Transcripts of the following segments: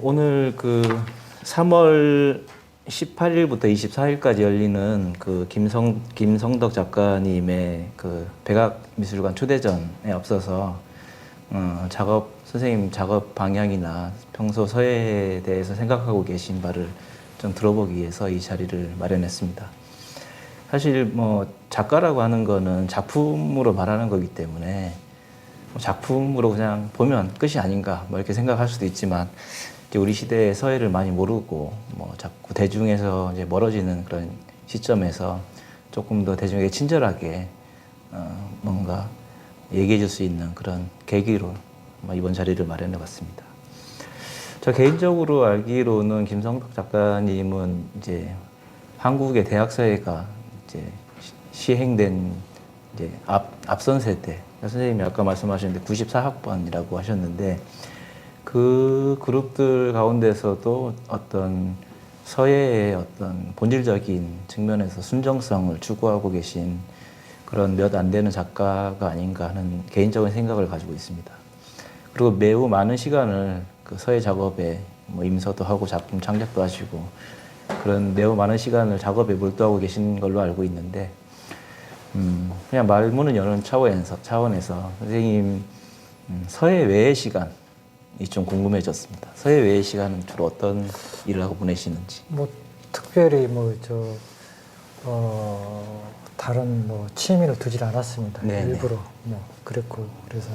오늘 그 3월 18일부터 24일까지 열리는 그 김성덕 작가님의 그 백악미술관 초대전에 앞서서 선생님 작업 방향이나 평소 서예에 대해서 생각하고 계신 바를 좀 들어보기 위해서 이 자리를 마련했습니다. 사실 뭐 작가라고 하는 거는 작품으로 말하는 거기 때문에 작품으로 그냥 보면 끝이 아닌가 뭐 이렇게 생각할 수도 있지만 이제 우리 시대의 서예를 많이 모르고 뭐 자꾸 대중에서 이제 멀어지는 그런 시점에서 조금 더 대중에게 친절하게 뭔가 얘기해 줄 수 있는 그런 계기로 이번 자리를 마련해 봤습니다. 저 개인적으로 알기로는 김성덕 작가님은 이제 한국의 대학 서예가 이제 시행된 이제 앞선 세대, 선생님이 아까 말씀하셨는데 94학번이라고 하셨는데 그 그룹들 가운데서도 어떤 서예의 어떤 본질적인 측면에서 순정성을 추구하고 계신 그런 몇 안 되는 작가가 아닌가 하는 개인적인 생각을 가지고 있습니다. 그리고 매우 많은 시간을 그 서예 작업에 뭐 임서도 하고 작품 창작도 하시고 그런 매우 많은 시간을 작업에 몰두하고 계신 걸로 알고 있는데 그냥 말문을 여는 차원에서 선생님 서예 외의 시간이 좀 궁금해졌습니다. 서예 외의 시간은 주로 어떤 일을 하고 보내시는지. 뭐 특별히 다른 취미를 두질 않았습니다. 네네. 일부러 그랬고 그래서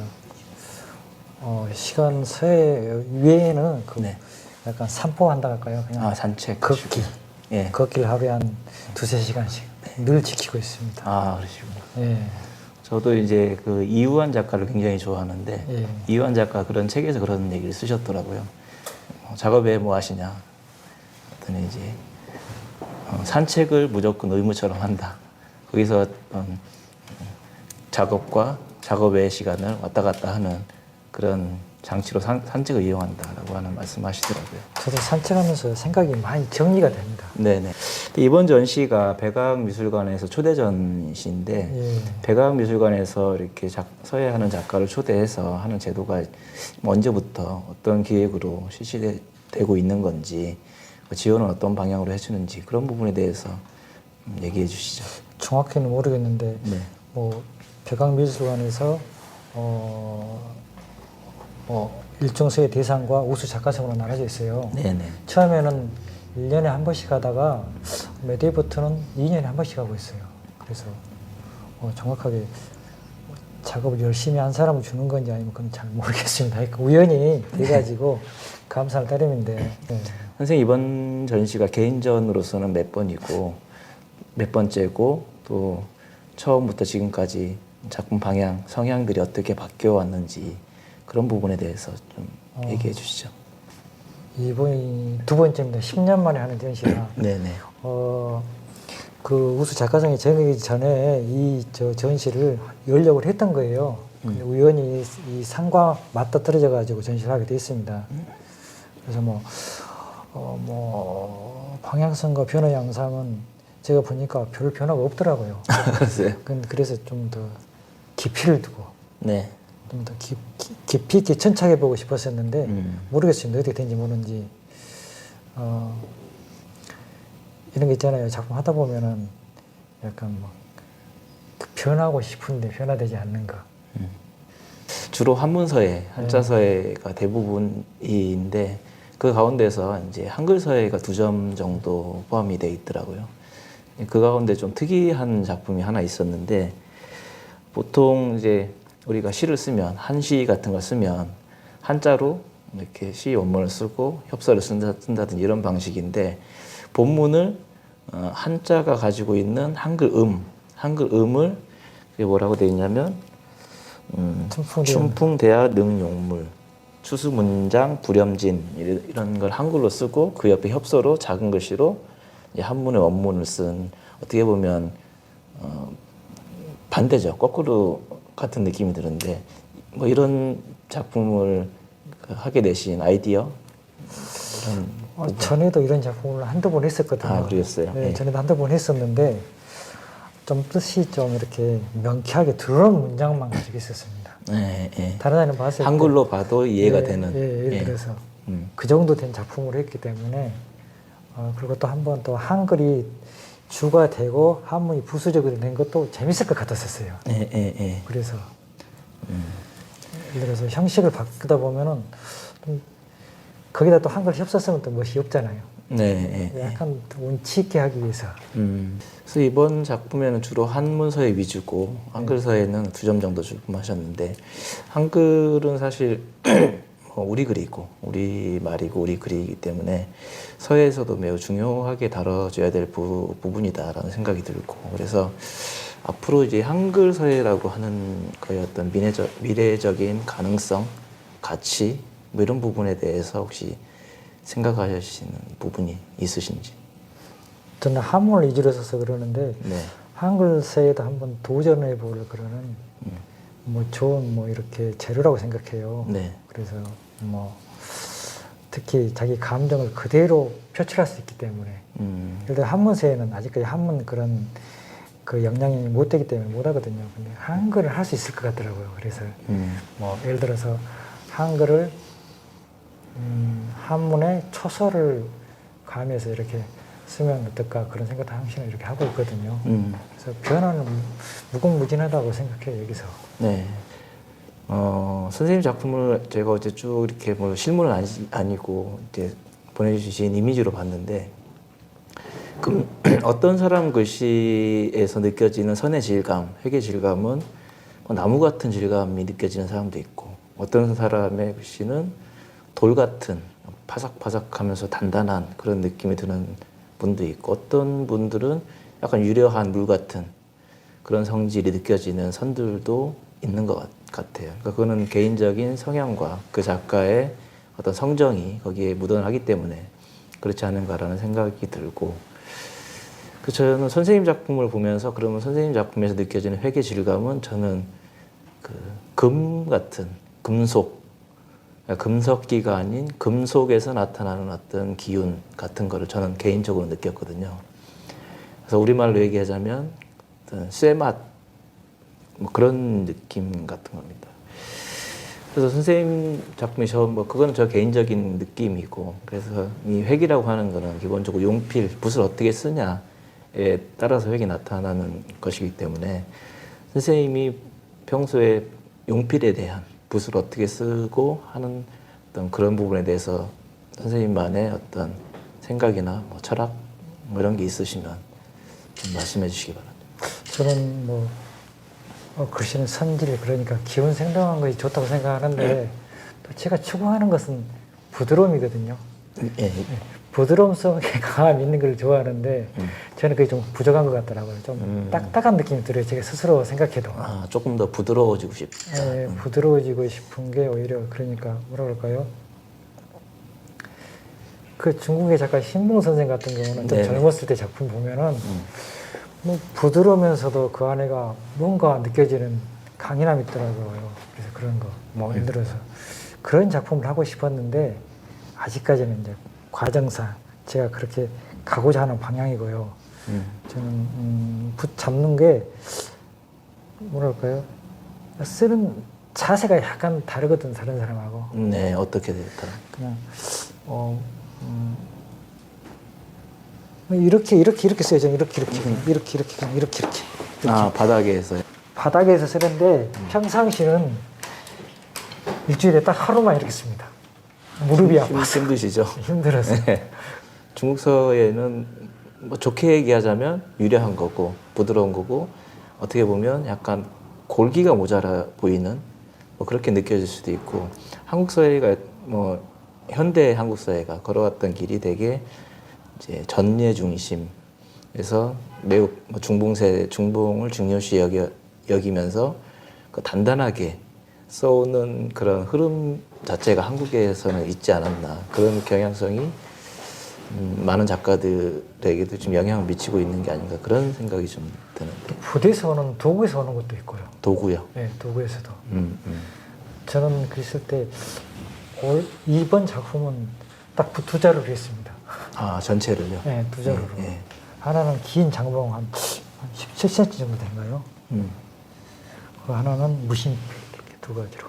시간 서예 외에는 네. 약간 산보한다 할까요? 그냥 산책. 걷기. 예. 걷기를 하루에 한 2~3시간씩 늘 지키고 있습니다. 그러시구나. 예. 저도 이제 그 이우환 작가를 굉장히 좋아하는데 예. 이우환 작가 그런 책에서 그런 얘기를 쓰셨더라고요. 작업에 뭐 하시냐? 그랬더니 이제 산책을 무조건 의무처럼 한다. 거기서 작업과 작업의 시간을 왔다 갔다 하는 그런 장치로 산책을 이용한다라고 하는 말씀하시더라고요. 저도 산책하면서 생각이 많이 정리가 됩니다. 네네. 이번 전시가 백악미술관에서 초대전시인데 예. 백악미술관에서 이렇게 서예하는 작가를 초대해서 하는 제도가 언제부터 어떤 기획으로 실시되고 있는 건지 지원은 어떤 방향으로 해주는지 그런 부분에 대해서 얘기해 주시죠. 정확히는 모르겠는데 네. 백악미술관에서 일종 서예 대상과 우수 작가상으로 나눠져 있어요. 네네. 처음에는 1년에 한 번씩 하다가 몇 해부터는 2년에 한 번씩 하고 있어요. 그래서 정확하게 작업을 열심히 한 사람을 주는 건지 아니면 그건 잘 모르겠습니다. 우연히 돼가지고 감사할 따름인데. 네. 선생님 이번 전시가 개인전으로서는 몇 번이고 몇 번째고 또 처음부터 지금까지 작품 방향, 성향들이 어떻게 바뀌어 왔는지 그런 부분에 대해서 좀 얘기해 주시죠. 이번이 2번째입니다. 10년 만에 하는 전시라. 네네. 그 우수 작가상이 정하기 전에 이 전시를 열려고 했던 거예요. 근데 우연히 이 상과 맞다 떨어져 가지고 전시를 하게 됐습니다. 그래서 방향성과 변화 양상은 제가 보니까 별 변화가 없더라고요. 그러세요? 그래서 좀 더 깊이를 두고 네. 좀 더 깊이 있게 천착해 보고 싶었었는데 모르겠습니다. 어떻게 된지 모르는지. 이런 게 있잖아요. 작품 하다 보면은 약간 변하고 싶은데 변화되지 않는 거. 주로 한문서예, 한자서예가 대부분인데 그 가운데서 이제 한글서예가 2점 정도 포함이 돼 있더라고요. 그 가운데 좀 특이한 작품이 하나 있었는데 보통 이제 우리가 시를 쓰면 한시 같은 걸 쓰면 한자로 이렇게 시 원문을 쓰고 협서를 쓴다든지 이런 방식인데 본문을 한자가 가지고 있는 한글음을 그게 뭐라고 되어 있냐면 춘풍대하 능용물 추수문장 불염진 이런 걸 한글로 쓰고 그 옆에 협서로 작은 글씨로 이제 한문의 원문을 쓴 어떻게 보면 반대죠. 거꾸로 같은 느낌이 드는데 뭐 이런 작품을 하게 되신 아이디어 전에도 이런 작품을 한두 번 했었거든요. 그러셨어요? 네, 네. 전에도 한두 번 했었는데 좀 뜻이 좀 이렇게 명쾌하게 들어오는 문장만 가지고 있었습니다. 예, 예. 다른 사람 봤을 때 한글로 봐도 이해가 예, 되는. 예, 예를 예. 들어서 음. 그 정도 된 작품을 했기 때문에 그리고 또 한 번 또 한글이 주가 되고 한문이 부수적으로 된 것도 재밌을 것 같았었어요. 예, 예, 예. 그래서 예를 들어서 형식을 바꾸다 보면은 좀 거기다 또 한글 협서쓰면 또 멋이 없잖아요. 네, 예, 예. 약간 운치 있게 하기 위해서. 그래서 이번 작품에는 주로 한문서에 위주고 한글서에는 2점 정도 출품하셨는데 한글은 사실 우리 글이고 우리 말이고 우리 글이기 때문에 서예에서도 매우 중요하게 다뤄져야 될 부분이다라는 생각이 들고 그래서 앞으로 이제 한글 서예라고 하는 거의 어떤 미래적인 가능성, 가치 뭐 이런 부분에 대해서 혹시 생각하시는 부분이 있으신지? 저는 한문을 위주로 써서 그러는데 네. 한글 서예도 한번 도전해 볼 그러는 뭐 좋은 뭐 이렇게 재료라고 생각해요. 네. 그래서 뭐 특히 자기 감정을 그대로 표출할 수 있기 때문에 예를 들어 한문 서예는 아직까지 한문 그런 그 역량이 못 되기 때문에 못 하거든요. 근데 한글을 할 수 있을 것 같더라고요. 그래서 뭐 예를 들어서 한글을 한문에 초서를 가하면서 이렇게 쓰면 어떨까 그런 생각도 항상 이렇게 하고 있거든요. 그래서 변화는 무궁무진하다고 생각해요, 여기서. 네. 선생님 작품을 제가 어제 쭉 이렇게 뭐 실물은 아니고 이제 보내주신 이미지로 봤는데 어떤 사람 글씨에서 느껴지는 선의 질감, 회계 질감은 나무 같은 질감이 느껴지는 사람도 있고 어떤 사람의 글씨는 돌 같은 바삭바삭하면서 단단한 그런 느낌이 드는 분도 있고 어떤 분들은 약간 유려한 물 같은 그런 성질이 느껴지는 선들도 있는 것 같아요. 그러니까 그거는 개인적인 성향과 그 작가의 어떤 성정이 거기에 묻어나기 때문에 그렇지 않은가라는 생각이 들고 저는 선생님 작품을 보면서 그러면 선생님 작품에서 느껴지는 회계 질감은 저는 그 금 같은 금속 금석기가 아닌 금속에서 나타나는 어떤 기운 같은 거를 저는 개인적으로 느꼈거든요. 그래서 우리말로 얘기하자면 어떤 쇠맛 뭐 그런 느낌 같은 겁니다. 그래서 선생님 작품이 뭐 그거는 저 개인적인 느낌이고 그래서 이 획이라고 하는 거는 기본적으로 용필 붓을 어떻게 쓰냐에 따라서 획이 나타나는 것이기 때문에 선생님이 평소에 용필에 대한 붓을 어떻게 쓰고 하는 어떤 그런 부분에 대해서 선생님만의 어떤 생각이나 뭐 철학 뭐 이런 게 있으시면 좀 말씀해 주시기 바랍니다. 저는 뭐 글씨는 선질 그러니까 기운 생동한 것이 좋다고 생각하는데 또 제가 추구하는 것은 부드러움이거든요. 예. 부드러움 속에 강함 있는 걸 좋아하는데 저는 그게 좀 부족한 것 같더라고요. 좀 딱딱한 느낌이 들어요. 제가 스스로 생각해도. 조금 더 부드러워지고 싶다. 예, 부드러워지고 싶은 게 오히려 그러니까 뭐라 그럴까요? 그 중국의 작가 신봉 선생 같은 경우는 좀 네네. 젊었을 때 작품 보면은 뭐 부드러우면서도 그 안에가 뭔가 느껴지는 강인함이 있더라고요. 그래서 그런 거, 뭐 예를 들어서 그런 작품을 하고 싶었는데 아직까지는 이제 과정상 제가 그렇게 가고자 하는 방향이고요. 저는 붓 잡는 게 뭐랄까요? 쓰는 자세가 약간 다르거든 다른 사람하고. 네, 어떻게 될까요? 그냥 이렇게 써요. 저는 이렇게 그냥 이렇게. 바닥에서. 바닥에서 쓰는데 평상시는 일주일에 딱 하루만 이렇게 씁니다. 무릎이 아파서 힘드시죠? 힘들어서. 네. 중국서에는 뭐 좋게 얘기하자면 유려한 거고 부드러운 거고 어떻게 보면 약간 골기가 모자라 보이는 뭐 그렇게 느껴질 수도 있고 한국 사회가 뭐 현대 한국 사회가 걸어왔던 길이 되게 이제 전예 중심에서 매우 뭐 중봉을 중요시 여기면서 그 단단하게 써오는 그런 흐름 자체가 한국에서는 있지 않았나 그런 경향성이 많은 작가들에게도 좀 영향을 미치고 있는 게 아닌가 그런 생각이 좀 드는데. 붓에서 오는 도구에서 오는 것도 있고요. 도구요. 네, 도구에서도. 저는 그랬을 때 이번 작품은 딱 붓 2자루로 했습니다. 전체를요? 네, 2자루로. 예. 하나는 긴 장봉 한 17cm 정도 된가요? 그 하나는 무심필 이렇게 두 가지로.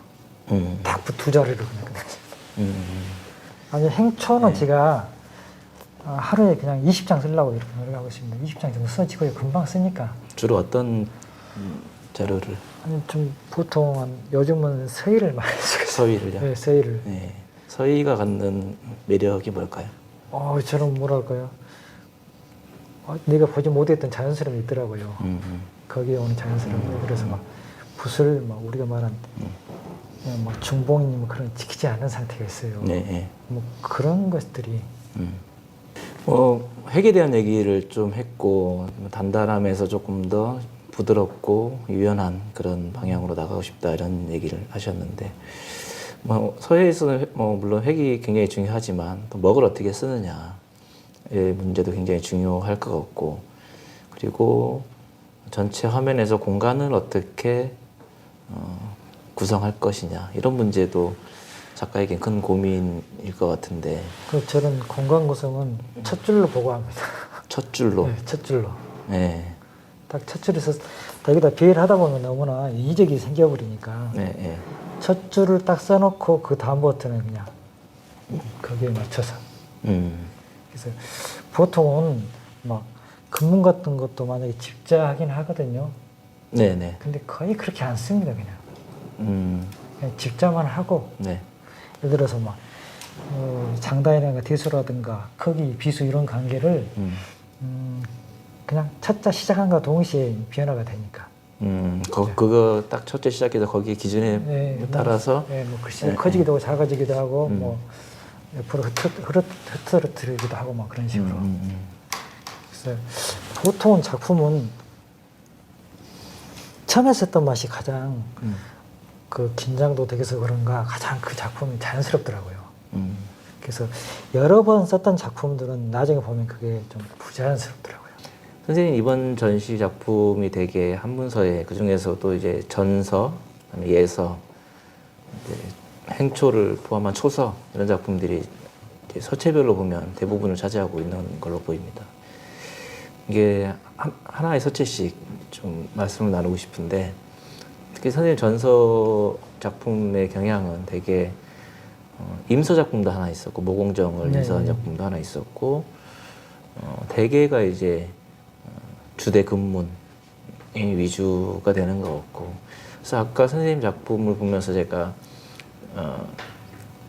음. 딱 두 자리로 그냥 끝냈어요. 음. 아니 행초는 네. 제가 하루에 그냥 20장 쓰려고 이렇게 노력하고 있습니다. 20장 정도 써지고 금방 쓰니까. 주로 어떤 자료를 아니 좀 보통 요즘은 서예를 많이 쓰고 서위를요? 네, 서예를. 네. 서위가 갖는 매력이 뭘까요? 저는 뭐랄까요? 내가 보지 못했던 자연스러움이 있더라고요. 거기에 오는 자연스러움. 그래서 막 붓을 막 우리가 말한 그냥 막 중봉이니 뭐 그런 지키지 않은 상태가 있어요. 네. 네. 뭐 그런 것들이 핵에 대한 얘기를 좀 했고 단단함에서 조금 더 부드럽고 유연한 그런 방향으로 나가고 싶다 이런 얘기를 하셨는데 뭐 서예에서는 뭐 물론 핵이 굉장히 중요하지만 또 먹을 어떻게 쓰느냐의 문제도 굉장히 중요할 것 같고 그리고 전체 화면에서 공간을 어떻게 구성할 것이냐 이런 문제도 작가에겐 큰 고민일 것 같은데 저는 공간 구성은 첫 줄로 보고 합니다. 첫 줄로 네, 첫 줄로. 네. 딱 첫 줄에서 여기다 비를 하다 보면 너무나 이적이 생겨버리니까 네. 첫 줄을 딱 써놓고 그 다음부터는 그냥 거기에 맞춰서. 그래서 보통은 막 근문 같은 것도 만약에 집자하긴 하거든요. 네네. 근데 거의 그렇게 안 씁니다 그냥. 그냥 집자만 하고 네. 예를 들어서 막 장단이라든가 대수라든가 크기, 비수 이런 관계를 그냥 첫자 시작한과 동시에 변화가 되니까. 그거 딱 첫째 시작해서 거기 기준에 네, 따라서 뭐 글씨 커지기도 하고 작아지기도 하고 뭐 옆으로 흐트러뜨리기도 하고 막 그런 식으로. 그래서 보통은 작품은 처음에 썼던 맛이 가장 그 긴장도 되게서 그런가 가장 그 작품이 자연스럽더라고요. 그래서 여러 번 썼던 작품들은 나중에 보면 그게 좀 부자연스럽더라고요. 선생님 이번 전시 작품이 되게 한문서에 그 중에서도 이제 전서, 그다음에 예서, 이제 행초를 포함한 초서 이런 작품들이 이제 서체별로 보면 대부분을 차지하고 있는 걸로 보입니다. 이게 하나의 서체씩 좀 말씀을 나누고 싶은데 특히 선생님 전서 작품의 경향은 되게 임서 작품도 하나 있었고 모공정을 네, 임서한 네. 작품도 하나 있었고 대개가 이제 주대 근문이 위주가 되는 것 같고 그래서 아까 선생님 작품을 보면서 제가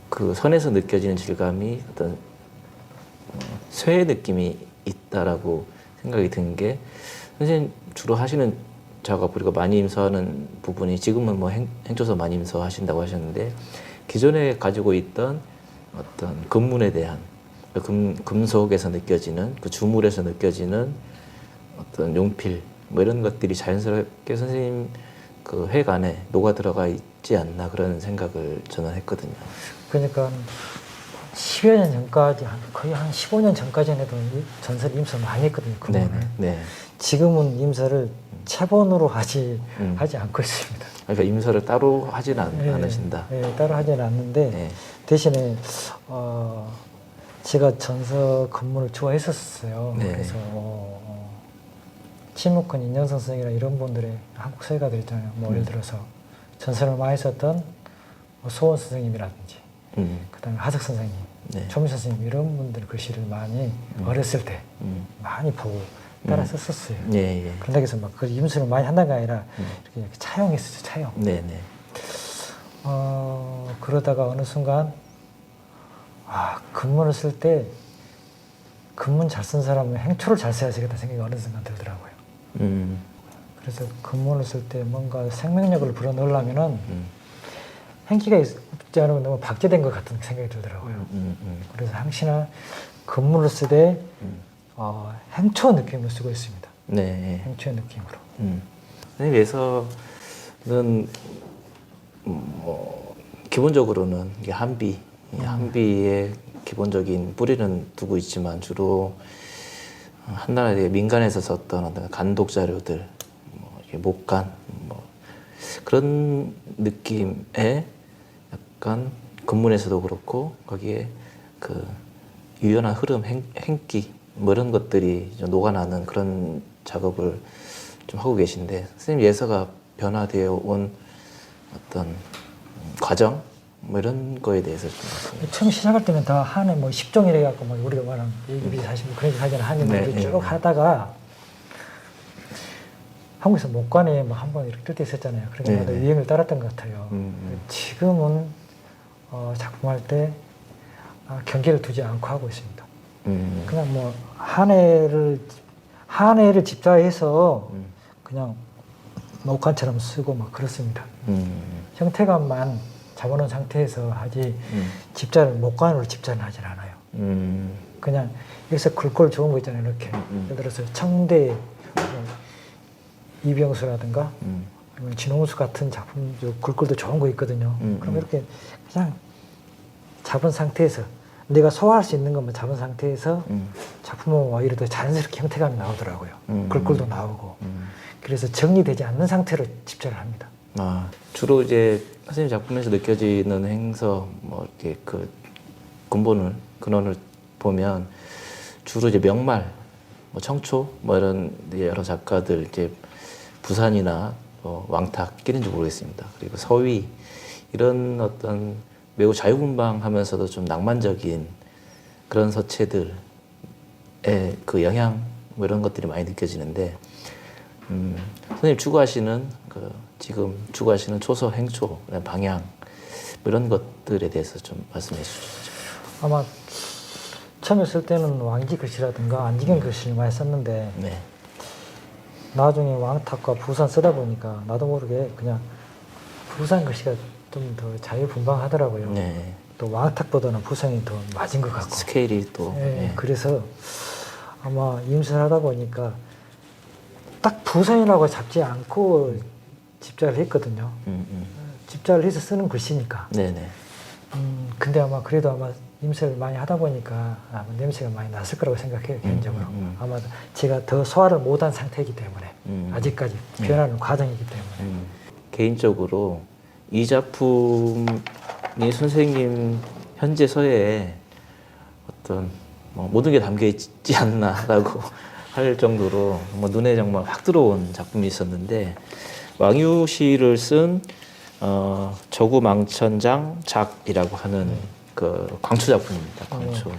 그 선에서 느껴지는 질감이 어떤 쇠의 느낌이 있다라고 생각이 든 게 선생님 주로 하시는 작업 우리가 많이 임서하는 부분이 지금은 뭐 행초서 많이 임서하신다고 하셨는데 기존에 가지고 있던 어떤 금문에 대한 금속에서 느껴지는 그 주물에서 느껴지는 어떤 용필 뭐 이런 것들이 자연스럽게 선생님 그 핵 안에 녹아 들어가 있지 않나 그런 생각을 저는 했거든요. 그러니까 10여 년 전까지 거의 한 15년 전까지는 해도 전설 임서 많이 했거든요. 네, 그거는. 네. 지금은 임서를 체본으로 하지 않고 있습니다. 그러니까 임서를 따로 하진 않으신다. 네, 따로 하지는 않는데 네. 대신에 제가 전서 건물을 좋아했었어요. 네. 그래서 친묵헌 인연성 선생이나 이런 분들의 한국 서예가들 있잖아요. 뭐 예를 들어서 전설을 많이 썼던 소원 선생님이라든지 그다음에 하석 선생님, 네. 조미 선생님 이런 분들 글씨를 많이 어렸을 때 많이 보고 따라 썼었어요. 예, 예. 그런다 해서 막 그 임수를 많이 한다는 게 아니라 이렇게 차용했었죠. 차용. 네, 네. 그러다가 어느 순간 근문을 쓸 때 근문 잘 쓴 사람은 행초를 잘 써야 되겠다 생각이 어느 순간 들더라고요. 그래서 근문을 쓸 때 뭔가 생명력을 불어넣으려면은 행기가 없지 않으면 너무 박제된 것 같은 생각이 들더라고요. 그래서 항시나 근문을 쓰되 행초 느낌으로 쓰고 있습니다. 네. 행초의 느낌으로. 선생님 예서는 뭐 기본적으로는 이게 한비의 기본적인 뿌리는 두고 있지만 주로 한나라의 민간에서 썼던 어떤 간독 자료들, 뭐 이렇게 목간, 뭐 그런 느낌의 약간 근문에서도 그렇고 거기에 그 유연한 흐름, 행기 뭐 이런 것들이 좀 녹아나는 그런 작업을 좀 하고 계신데 선생님 예서가 변화되어 온 어떤 과정 뭐 이런 거에 대해서 좀 말씀해 처음 시작할 때는 다 한해 뭐 10종이래 갖고 막 우리가 말하는 예기비 사실 뭐 그런 게 하잖아요. 한해 뭐 네, 이렇게 네, 쭉 네. 하다가 한국에서 목관에 뭐 한 번 이렇게 뜰 때 있었잖아요. 그런 네, 게마다 네. 유행을 따랐던 것 같아요. 지금은 작품할 때 경계를 두지 않고 하고 있습니다. 그냥 뭐 한 해를 집자해서 그냥 목관처럼 쓰고 막 그렇습니다. 형태감만 잡아놓은 상태에서 하지 집자를 목관으로 집자는 하진 않아요. 그냥 여기서 글꼴 좋은 거 있잖아요. 이렇게 예를 들어서 청대 뭐 이병수라든가 아니면 진홍수 같은 작품 글꼴도 좋은 거 있거든요. 그럼 이렇게 그냥 잡은 상태에서 내가 소화할 수 있는 것만 잡은 상태에서 작품은 오히려 더 자연스럽게 형태감이 나오더라고요. 글꼴도 나오고. 그래서 정리되지 않는 상태로 집자를 합니다. 주로 이제 선생님 작품에서 느껴지는 행서 뭐 이렇게 그 근원을 보면 주로 이제 명말, 뭐 청초 뭐 이런 여러 작가들 이제 부산이나 뭐 왕탁 끼는지 모르겠습니다. 그리고 서위 이런 어떤 매우 자유분방하면서도 좀 낭만적인 그런 서체들의 그 영향 뭐 이런 것들이 많이 느껴지는데 선생님 추구하시는 지금 추구하시는 초서 행초 방향 뭐 이런 것들에 대해서 좀 말씀해 주시죠. 아마 처음에 쓸 때는 왕지 글씨라든가 안지경 글씨를 많이 썼는데 네. 나중에 왕탁과 부산 쓰다 보니까 나도 모르게 그냥 부산 글씨가 좀 더 자유분방하더라고요. 네. 또 왕탁보다는 부산이 더 맞은 것 같고. 스케일이 또 예, 그래서 아마 임선하다 보니까 딱 부산이라고 잡지 않고 집자를 했거든요. 집자를 해서 쓰는 글씨니까. 네네. 근데 아마 그래도 아마 임선을 많이 하다 보니까 아마 냄새가 많이 났을 거라고 생각해요, 개인적으로. 아마 제가 더 소화를 못한 상태이기 때문에 아직까지 변하는 과정이기 때문에. 개인적으로 이 작품이 선생님 현재 서예에 어떤 뭐 모든 게 담겨 있지 않나라고 할 정도로 뭐 눈에 정말 확 들어온 작품이 있었는데 왕유시를 쓴 저구망천장 작이라고 하는 그 광초 작품입니다. 광초.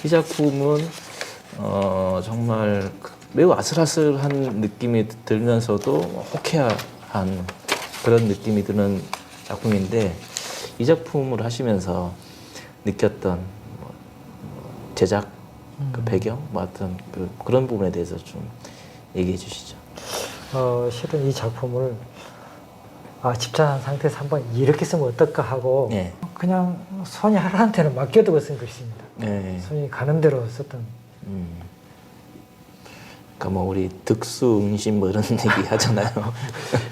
이 작품은 정말 매우 아슬아슬한 느낌이 들면서도 호쾌한 그런 느낌이 드는 작품인데 이 작품을 하시면서 느꼈던 제작 그 배경, 뭐 어떤 그런 부분에 대해서 좀 얘기해 주시죠. 실은 이 작품을 집자한 상태에서 한번 이렇게 쓰면 어떨까 하고 네. 그냥 손이 하나한테는 맡겨두고 쓴 글씨입니다. 네. 손이 가는 대로 썼던. 그러니까 뭐 우리 득수응심 뭐 이런 얘기 하잖아요.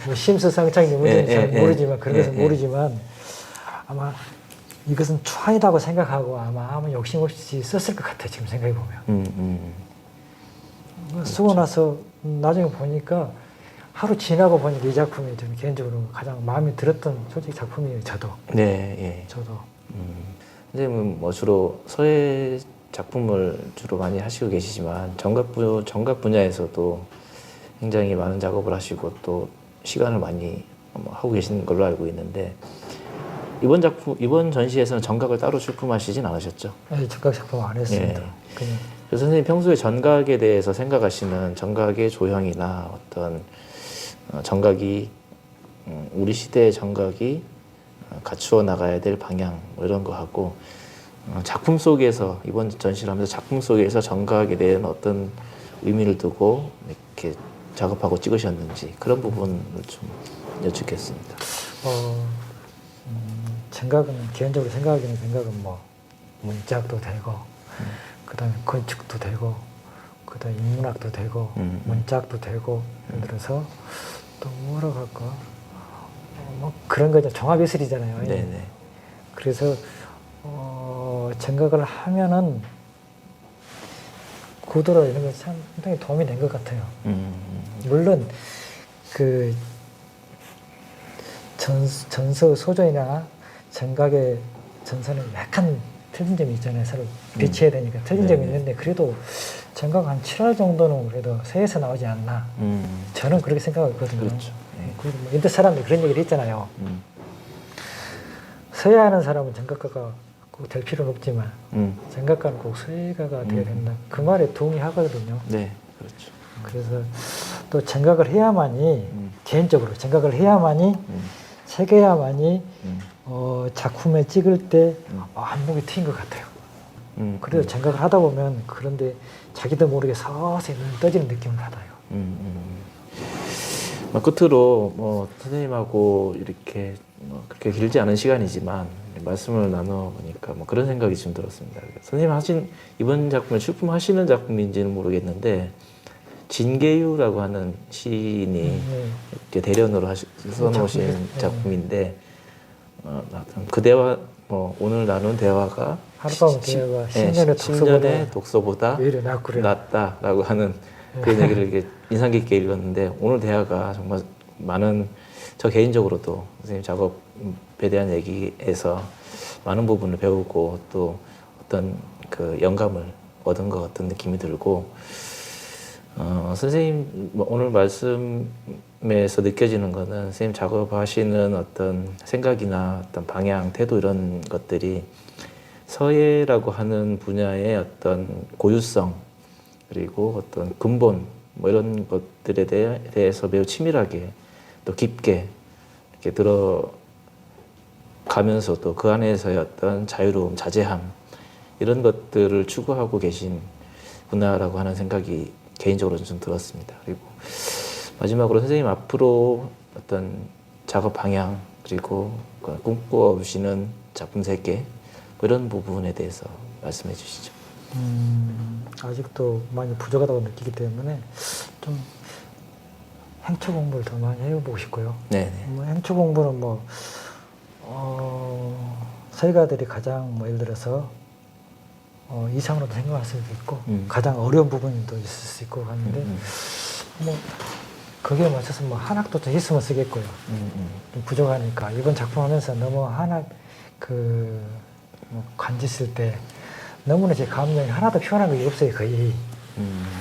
뭐 심수상창이 뭔지 잘 모르지만 그런 것은 예. 모르지만 아마 이것은 추한이라고 생각하고 아마 욕심 없이 썼을 것 같아요. 지금 생각해 보면. 쓰고 나서 나중에 보니까 하루 지나고 보니까 이 작품이 좀 개인적으로 가장 마음에 들었던 솔직히 작품이에요. 저도. 네, 예. 저도. 선생님은 뭐 주로 서예 작품을 주로 많이 하시고 계시지만 정각 분야에서도 굉장히 많은 작업을 하시고 또 시간을 많이 하고 계시는 걸로 알고 있는데 이번 전시에서는 정각을 따로 출품하시진 않으셨죠? 네, 정각 작품 안 했습니다. 예. 그냥 그래서 선생님 평소에 정각에 대해서 생각하시는 정각의 조형이나 어떤 정각이 우리 시대의 정각이 갖추어 나가야 될 방향 뭐 이런 거 하고 작품 속에서 이번 전시를 하면서 작품 속에서 정각에 대한 어떤 의미를 두고 이렇게 작업하고 찍으셨는지 그런 부분을 좀 여쭙겠습니다. 생각은 개인적으로 생각은 뭐 문짝도 되고 그다음에 건축도 되고 그다음에 인문학도 되고 문짝도 되고 예를 들어서 또 뭐라고 할까 뭐 그런 거죠. 종합예술이잖아요. 네네. 그래서 생각을 하면은 구도라 이런 게 상당히 도움이 된 것 같아요. 물론 그 전서 소조이나 정각의 전서는 약간 틀린 점이 있잖아요. 서로 비치해야 되니까 틀린 점이 있는데 그래도 정각 한 7할 정도는 그래도 서예에서 나오지 않나. 저는 그렇게 생각하거든요. 그렇죠. 네. 그리고 뭐 인터 사람들이 그런 얘기를 했잖아요. 서예하는 사람은 정각가가 꼭 될 필요는 없지만 정각가는 꼭 서예가가 돼야 된다. 그 말에 동의하거든요. 네, 그렇죠. 그래서 또 정각을 해야만이 개인적으로 정각을 해야만이 새겨야만이 작품에 찍을 때 안목이 트인 것 같아요. 그래서 정각을 하다 보면 그런데 자기도 모르게 서서히 눈 떠지는 느낌을 받아요. 끝으로 뭐 선생님하고 이렇게 뭐 그렇게 길지 않은 시간이지만 말씀을 나눠 보니까 뭐 그런 생각이 좀 들었습니다. 선생님 하신 이번 작품을 출품하시는 작품인지는 모르겠는데 진계유라고 하는 시인이 이렇게 대련으로 써놓으신 작품인데 그대와 뭐 오늘 나눈 대화가 하룻밤 대화가 10년의 독서보다 오히려 낫다라고 하는 그런 얘기를 이렇게 인상 깊게 읽었는데 오늘 대화가 정말 많은 저 개인적으로도 선생님 작업에 대한 얘기에서 많은 부분을 배우고 또 어떤 그 영감을 얻은 것 같은 느낌이 들고 선생님 오늘 말씀에서 느껴지는 거는 선생님 작업하시는 어떤 생각이나 어떤 방향, 태도 이런 것들이 서예라고 하는 분야의 어떤 고유성 그리고 어떤 근본 뭐 이런 것들에 대해서 매우 치밀하게 또 깊게 이렇게 들어가면서도 그 안에서의 어떤 자유로움, 자제함 이런 것들을 추구하고 계신 구나라고 하는 생각이 개인적으로는 좀 들었습니다. 그리고 마지막으로 선생님 앞으로 어떤 작업 방향 그리고 꿈꿔오시는 작품 세계 뭐 이런 부분에 대해서 말씀해 주시죠. 아직도 많이 부족하다고 느끼기 때문에 좀 행초 공부를 더 많이 해보고 싶고요. 네네. 뭐 행초 공부는 뭐 서예가들이 가장 뭐 예를 들어서 이상으로도 생각할 수도 있고 가장 어려운 부분도 있을 수 있고 하는데 뭐 거기에 맞춰서 뭐 한학도 좀 있으면 쓰겠고요. 좀 부족하니까 이번 작품 하면서 너무 한학 뭐 관지 쓸 때 너무나 제 감정이 하나도 표현한 게 없어요. 거의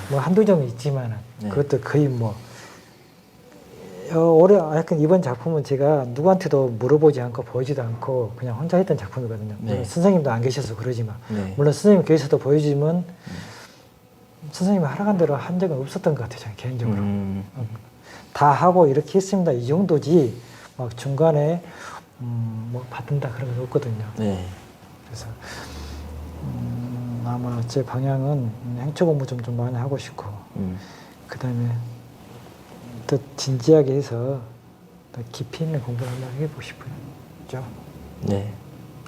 뭐 한두 점 있지만 네. 그것도 거의 뭐 올해 하여튼 이번 작품은 제가 누구한테도 물어보지 않고 보이지도 않고 그냥 혼자 했던 작품이거든요. 네. 물론 선생님도 안 계셔서 그러지만 네. 물론 선생님 계셔도 보여주지만 선생님이 하라는 대로 한 적은 없었던 것 같아요. 저는 개인적으로 다 하고 이렇게 했습니다. 이 정도지 막 중간에 뭐 받든다 그런 건 없거든요. 네. 그래서 아마 제 방향은 행초 공부 좀 많이 하고 싶고 그 다음에 더 진지하게 해서 더 깊이 있는 공부를 한번 해보고 싶어요. 그죠? 네.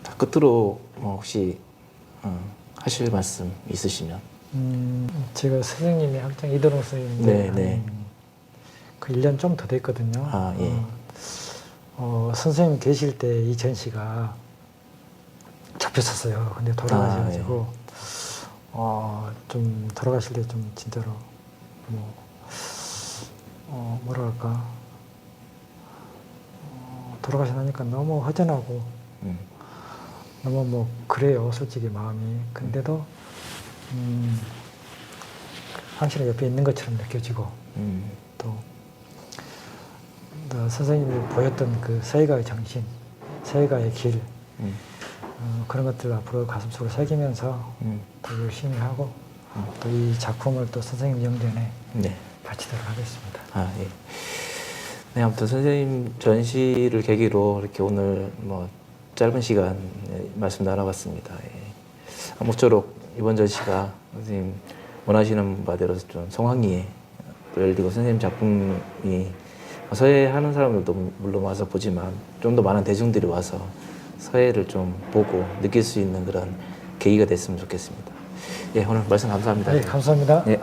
자, 끝으로 혹시 하실 말씀 있으시면. 제가 선생님이 학장 이도롱 선생님인데 네. 그 1년 좀 더 됐거든요. 아, 예. 선생님 계실 때 이 전시가 잡혔었어요. 근데 돌아가셔가지고 좀 돌아가실 때 좀 진짜로 뭐라 할까 돌아가시니까 너무 허전하고 너무 뭐 그래요 솔직히 마음이. 근데도 당신의 옆에 있는 것처럼 느껴지고 또 선생님이 보였던 그 서예가의 정신, 서예가의 길 그런 것들을 앞으로 가슴속으로 새기면서 더 열심히 하고 또 이 작품을 또 선생님 영전에 네. 바치도록 하겠습니다. 아, 예. 네, 아무튼 선생님 전시를 계기로 이렇게 오늘 뭐 짧은 시간 말씀 나눠봤습니다. 예. 아무쪼록 이번 전시가 선생님 원하시는 바대로 좀 성황리에 열리고 선생님 작품이 서예하는 사람들도 물론 와서 보지만 좀 더 많은 대중들이 와서 서예를 좀 보고 느낄 수 있는 그런 계기가 됐으면 좋겠습니다. 예, 오늘 말씀 감사합니다. 네, 감사합니다. 예.